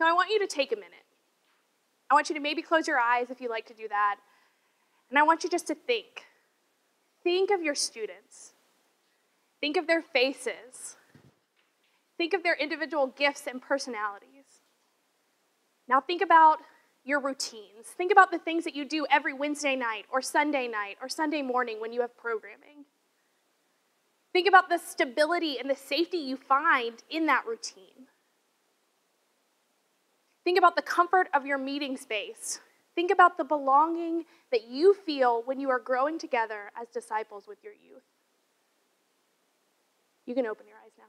I want you to take a minute. I want you to maybe close your eyes if you like to do that. And I want you just to think. Think of your students. Think of their faces. Think of their individual gifts and personalities. Now think about your routines. Think about the things that you do every Wednesday night or Sunday morning when you have programming. Think about the stability and the safety you find in that routine. Think about the comfort of your meeting space. Think about the belonging that you feel when you are growing together as disciples with your youth. You can open your eyes now.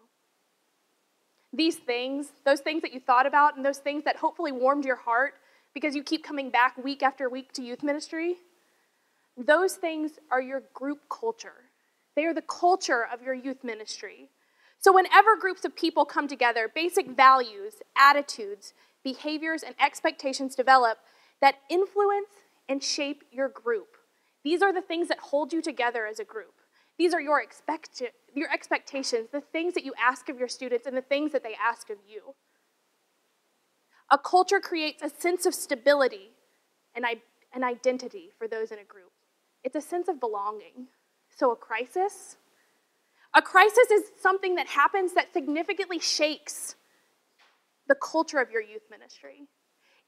These things, those things that you thought about and those things that hopefully warmed your heart because you keep coming back week after week to youth ministry, those things are your group culture. They are the culture of your youth ministry. So whenever groups of people come together, basic values, attitudes, behaviors, and expectations develop that influence and shape your group. These are the things that hold you together as a group. These are your expectations, the things that you ask of your students and the things that they ask of you. A culture creates a sense of stability and identity for those in a group. It's a sense of belonging. So a crisis is something that happens that significantly shakes the culture of your youth ministry.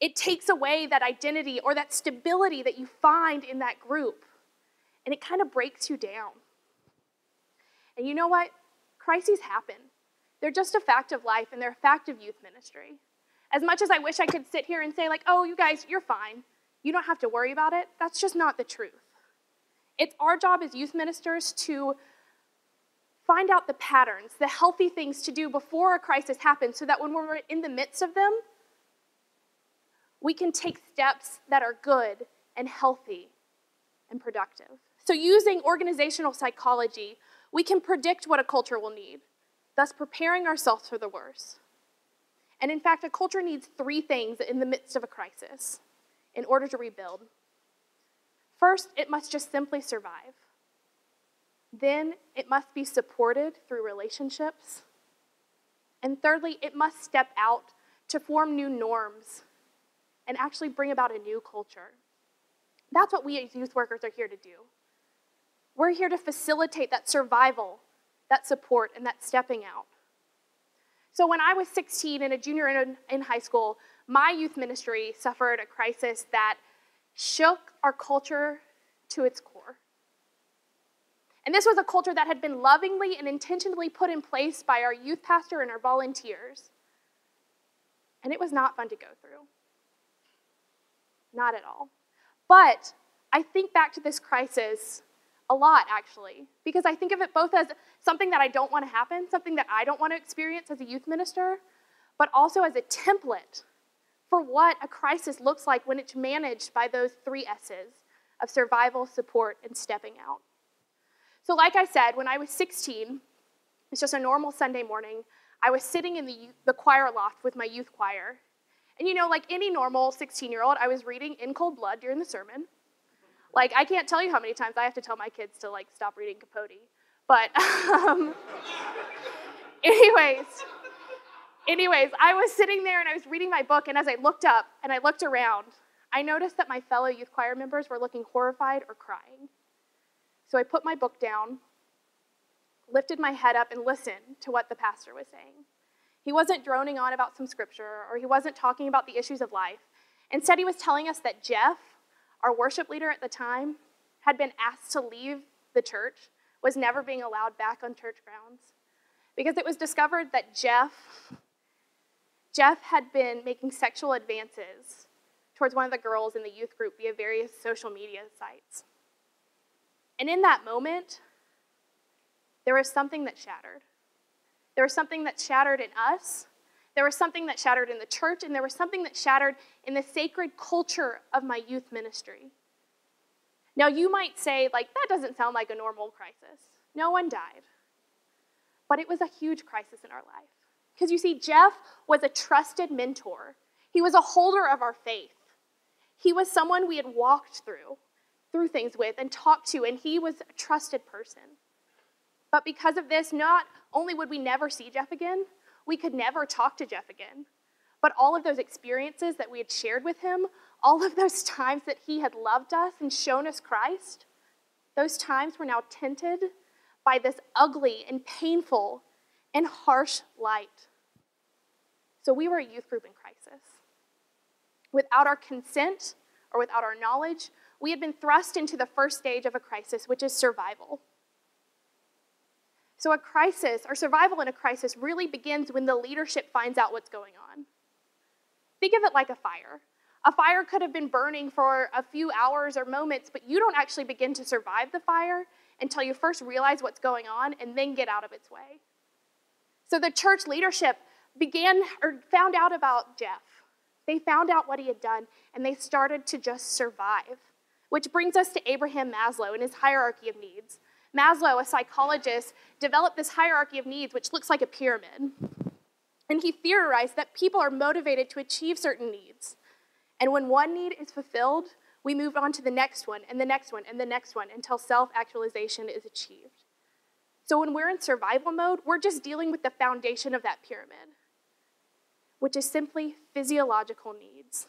It takes away that identity or that stability that you find in that group, and it kind of breaks you down. And you know what? Crises happen. They're just a fact of life, and they're a fact of youth ministry. As much as I wish I could sit here and say, like, oh, you guys, you're fine. You don't have to worry about it. That's just not the truth. It's our job as youth ministers to find out the patterns, the healthy things to do before a crisis happens so that when we're in the midst of them, we can take steps that are good and healthy and productive. So using organizational psychology, we can predict what a culture will need, thus preparing ourselves for the worst. And in fact, a culture needs 3 things in the midst of a crisis in order to rebuild. First, it must just simply survive. Then, it must be supported through relationships. And thirdly, it must step out to form new norms and actually bring about a new culture. That's what we as youth workers are here to do. We're here to facilitate that survival, that support, and that stepping out. So when I was 16 and a junior in high school, my youth ministry suffered a crisis that shook our culture to its core. And this was a culture that had been lovingly and intentionally put in place by our youth pastor and our volunteers. And it was not fun to go through. Not at all. But I think back to this crisis a lot, actually, because I think of it both as something that I don't want to happen, something that I don't want to experience as a youth minister, but also as a template for what a crisis looks like when it's managed by those 3 S's of survival, support, and stepping out. So like I said, when I was 16, it's just a normal Sunday morning, I was sitting in the choir loft with my youth choir. And you know, like any normal 16-year-old, I was reading In Cold Blood during the sermon. Like, I can't tell you how many times I have to tell my kids to, like, stop reading Capote. But, anyways, I was sitting there and I was reading my book, and as I looked up and I looked around, I noticed that my fellow youth choir members were looking horrified or crying. So I put my book down, lifted my head up, and listened to what the pastor was saying. He wasn't droning on about some scripture, or he wasn't talking about the issues of life. Instead, he was telling us that Jeff, our worship leader at the time, had been asked to leave the church, was never being allowed back on church grounds, because it was discovered that Jeff had been making sexual advances towards one of the girls in the youth group via various social media sites. And in that moment, there was something that shattered. There was something that shattered in us. There was something that shattered in the church, and there was something that shattered in the sacred culture of my youth ministry. Now, you might say, like, that doesn't sound like a normal crisis. No one died. But it was a huge crisis in our life. Because you see, Jeff was a trusted mentor. He was a holder of our faith. He was someone we had walked through things with and talked to, and he was a trusted person. But because of this, not only would we never see Jeff again, we could never talk to Jeff again. But all of those experiences that we had shared with him, all of those times that he had loved us and shown us Christ, those times were now tinted by this ugly and painful and harsh light. So we were a youth group in crisis. Without our consent or without our knowledge, we had been thrust into the first stage of a crisis, which is survival. So a crisis, or survival in a crisis, really begins when the leadership finds out what's going on. Think of it like a fire. A fire could have been burning for a few hours or moments, but you don't actually begin to survive the fire until you first realize what's going on and then get out of its way. So the church leadership found out about Jeff. They found out what he had done, and they started to just survive. Which brings us to Abraham Maslow and his hierarchy of needs. Maslow, a psychologist, developed this hierarchy of needs, which looks like a pyramid. And he theorized that people are motivated to achieve certain needs. And when one need is fulfilled, we move on to the next one, and the next one, and the next one, until self-actualization is achieved. So when we're in survival mode, we're just dealing with the foundation of that pyramid, which is simply physiological needs,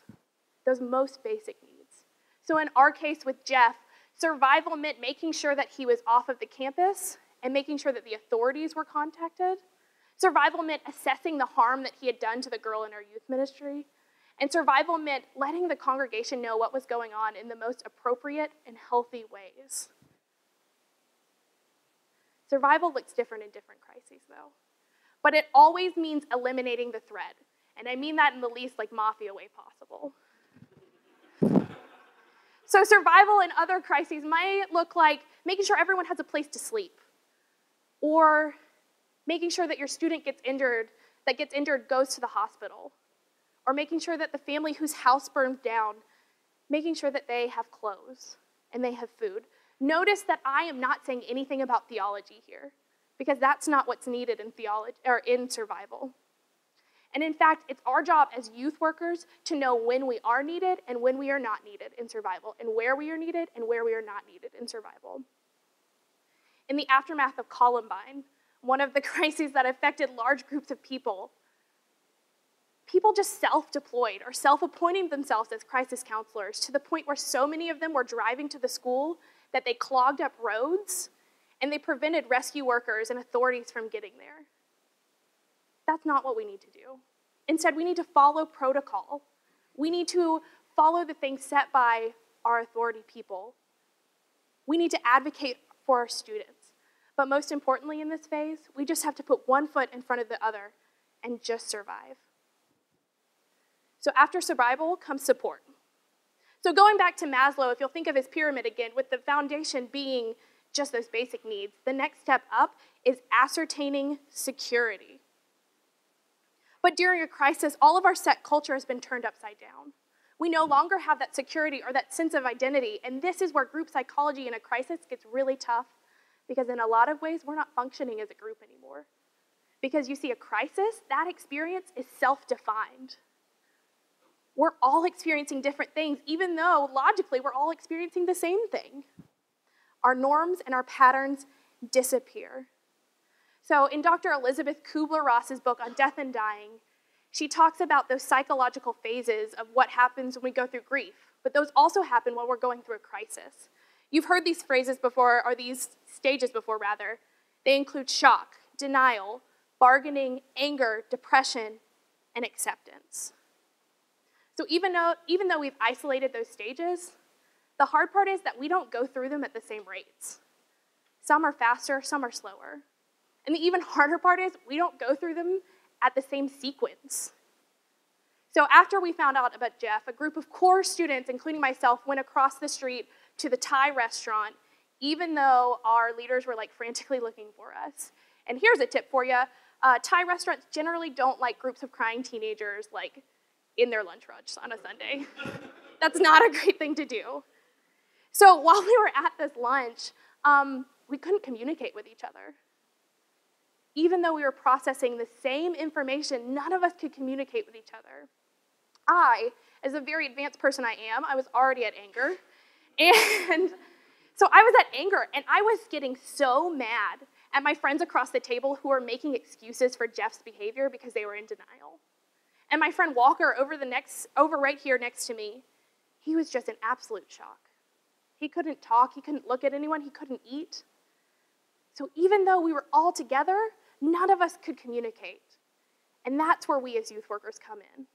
those most basic needs. So in our case with Jeff, survival meant making sure that he was off of the campus and making sure that the authorities were contacted. Survival meant assessing the harm that he had done to the girl in our youth ministry. And survival meant letting the congregation know what was going on in the most appropriate and healthy ways. Survival looks different in different crises, though. But it always means eliminating the threat. And I mean that in the least like mafia way possible. So survival in other crises might look like making sure everyone has a place to sleep, or making sure that your student gets injured goes to the hospital, or making sure that the family whose house burns down, making sure that they have clothes and they have food. Notice that I am not saying anything about theology here, because that's not what's needed in theology or in survival. And in fact, it's our job as youth workers to know when we are needed and when we are not needed in survival, and where we are needed and where we are not needed in survival. In the aftermath of Columbine, one of the crises that affected large groups of people just self-deployed or self-appointing themselves as crisis counselors to the point where so many of them were driving to the school that they clogged up roads and they prevented rescue workers and authorities from getting there. That's not what we need to do. Instead, we need to follow protocol. We need to follow the things set by our authority people. We need to advocate for our students. But most importantly in this phase, we just have to put one foot in front of the other and just survive. So after survival comes support. So going back to Maslow, if you'll think of his pyramid again, with the foundation being just those basic needs, the next step up is ascertaining security. But during a crisis, all of our set culture has been turned upside down. We no longer have that security or that sense of identity, and this is where group psychology in a crisis gets really tough, because in a lot of ways, we're not functioning as a group anymore. Because you see, a crisis, that experience is self-defined. We're all experiencing different things, even though logically we're all experiencing the same thing. Our norms and our patterns disappear. So in Dr. Elizabeth Kubler-Ross's book on death and dying, she talks about those psychological phases of what happens when we go through grief, but those also happen when we're going through a crisis. You've heard these phrases before, or these stages before, rather. They include shock, denial, bargaining, anger, depression, and acceptance. So even though we've isolated those stages, the hard part is that we don't go through them at the same rates. Some are faster, some are slower. And the even harder part is we don't go through them at the same sequence. So after we found out about Jeff, a group of core students, including myself, went across the street to the Thai restaurant, even though our leaders were frantically looking for us. And here's a tip for you. Thai restaurants generally don't like groups of crying teenagers in their lunch rush on a Sunday. That's not a great thing to do. So while we were at this lunch, we couldn't communicate with each other. Even though we were processing the same information, none of us could communicate with each other. I, as a very advanced person I was already at anger. And so I was at anger, and I was getting so mad at my friends across the table who were making excuses for Jeff's behavior because they were in denial. And my friend Walker over right here next to me, he was just in absolute shock. He couldn't talk, he couldn't look at anyone, he couldn't eat. So even though we were all together, none of us could communicate. And that's where we as youth workers come in.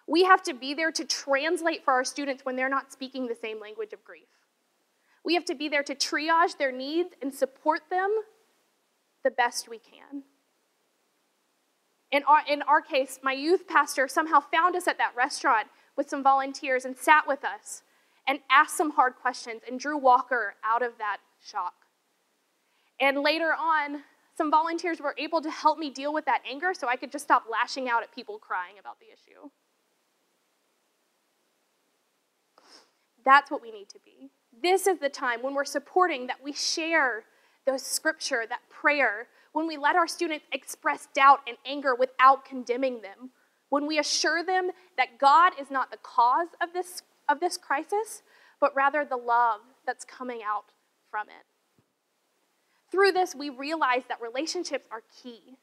We have to be there to translate for our students when they're not speaking the same language of grief. We have to be there to triage their needs and support them the best we can. In our case, my youth pastor somehow found us at that restaurant with some volunteers and sat with us and asked some hard questions and drew Walker out of that shock. And later on, some volunteers were able to help me deal with that anger so I could just stop lashing out at people crying about the issue. That's what we need to be. This is the time when we're supporting that we share the scripture, that prayer, when we let our students express doubt and anger without condemning them, when we assure them that God is not the cause of this crisis, but rather the love that's coming out from it. Through this, we realize that relationships are key.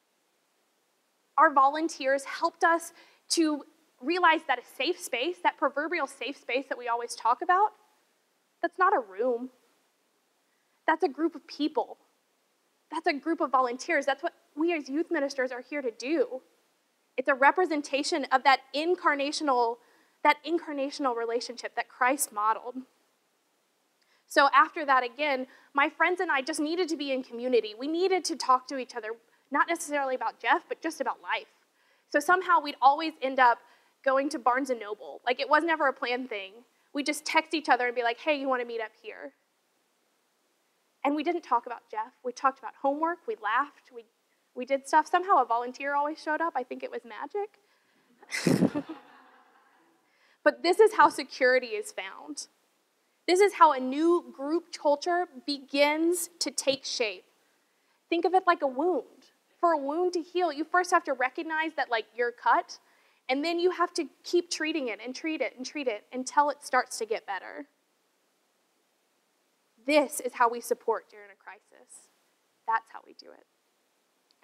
Our volunteers helped us to realize that a safe space, that proverbial safe space that we always talk about, that's not a room. That's a group of people. That's a group of volunteers. That's what we as youth ministers are here to do. It's a representation of that incarnational relationship that Christ modeled. So after that, again, my friends and I just needed to be in community. We needed to talk to each other, not necessarily about Jeff, but just about life. So somehow we'd always end up going to Barnes & Noble. Like, it was never a planned thing. We'd just text each other and be like, hey, you want to meet up here? And we didn't talk about Jeff. We talked about homework. We laughed. We did stuff. Somehow a volunteer always showed up. I think it was magic. But this is how security is found. This is how a new group culture begins to take shape. Think of it like a wound. For a wound to heal, you first have to recognize that, like, you're cut, and then you have to keep treating it and treat it and treat it until it starts to get better. This is how we support during a crisis. That's how we do it.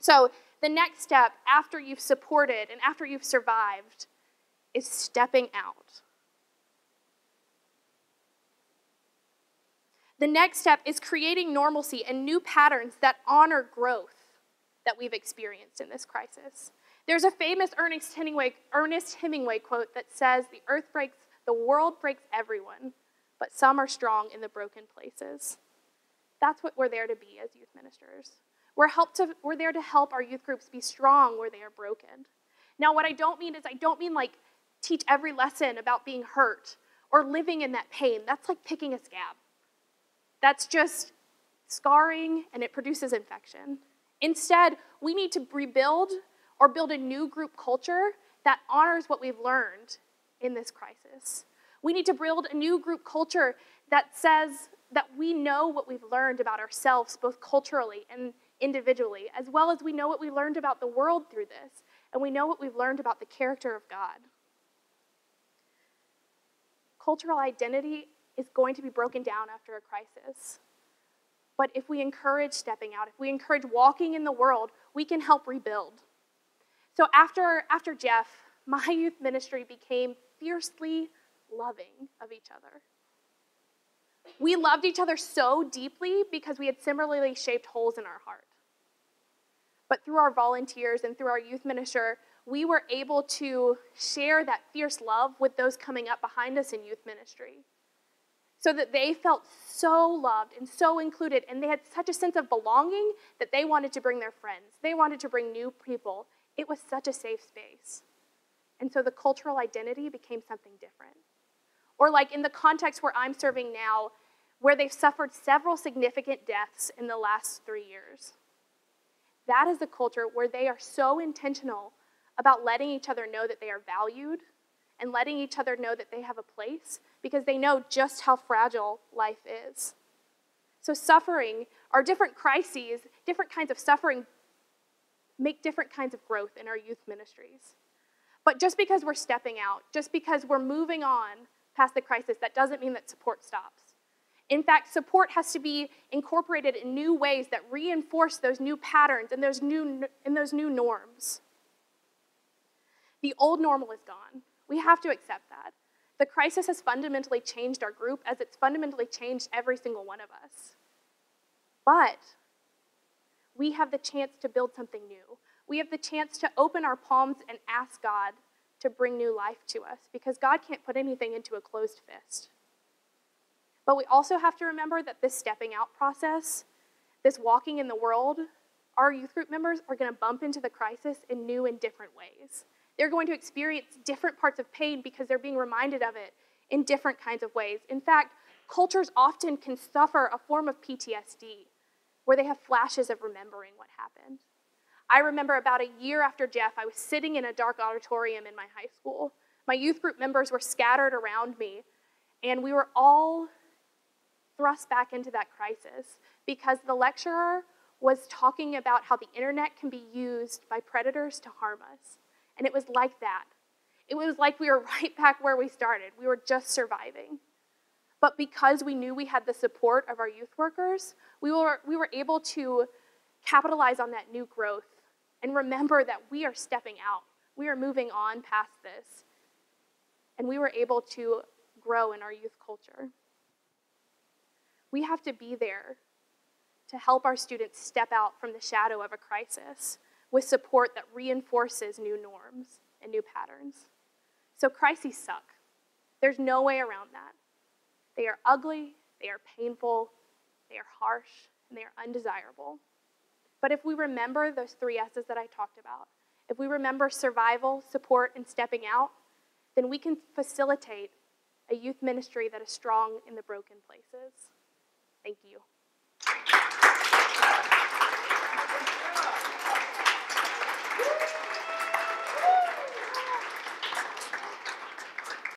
So the next step after you've supported and after you've survived is stepping out. The next step is creating normalcy and new patterns that honor growth that we've experienced in this crisis. There's a famous Ernest Hemingway quote that says, the world breaks everyone, but some are strong in the broken places. That's what we're there to be as youth ministers. We're there to help our youth groups be strong where they are broken. Now, what I don't mean like teach every lesson about being hurt or living in that pain. That's like picking a scab. That's just scarring, and it produces infection. Instead, we need to rebuild or build a new group culture that honors what we've learned in this crisis. We need to build a new group culture that says that we know what we've learned about ourselves, both culturally and individually, as well as we know what we learned about the world through this, and we know what we've learned about the character of God. Cultural identity is going to be broken down after a crisis. But if we encourage stepping out, if we encourage walking in the world, we can help rebuild. So after Jeff, my youth ministry became fiercely loving of each other. We loved each other so deeply because we had similarly shaped holes in our heart. But through our volunteers and through our youth minister, we were able to share that fierce love with those coming up behind us in youth ministry, so that they felt so loved and so included, and they had such a sense of belonging that they wanted to bring their friends. They wanted to bring new people. It was such a safe space. And so the cultural identity became something different. Or like in the context where I'm serving now, where they've suffered several significant deaths in the last 3 years. That is a culture where they are so intentional about letting each other know that they are valued and letting each other know that they have a place, because they know just how fragile life is. So suffering, or different crises, different kinds of suffering, make different kinds of growth in our youth ministries. But just because we're stepping out, just because we're moving on past the crisis, that doesn't mean that support stops. In fact, support has to be incorporated in new ways that reinforce those new patterns and those new norms. The old normal is gone. We have to accept that. The crisis has fundamentally changed our group as it's fundamentally changed every single one of us. But we have the chance to build something new. We have the chance to open our palms and ask God to bring new life to us, because God can't put anything into a closed fist. But we also have to remember that this stepping out process, this walking in the world, our youth group members are going to bump into the crisis in new and different ways. They're going to experience different parts of pain because they're being reminded of it in different kinds of ways. In fact, cultures often can suffer a form of PTSD, where they have flashes of remembering what happened. I remember about a year after Jeff, I was sitting in a dark auditorium in my high school. My youth group members were scattered around me, and we were all thrust back into that crisis because the lecturer was talking about how the internet can be used by predators to harm us. And it was like that. It was like we were right back where we started. We were just surviving. But because we knew we had the support of our youth workers, we were able to capitalize on that new growth and remember that we are stepping out. We are moving on past this. And we were able to grow in our youth culture. We have to be there to help our students step out from the shadow of a crisis with support that reinforces new norms and new patterns. So crises suck. There's no way around that. They are ugly, they are painful, they are harsh, and they are undesirable. But if we remember those 3 S's that I talked about, if we remember survival, support, and stepping out, then we can facilitate a youth ministry that is strong in the broken places. Thank you.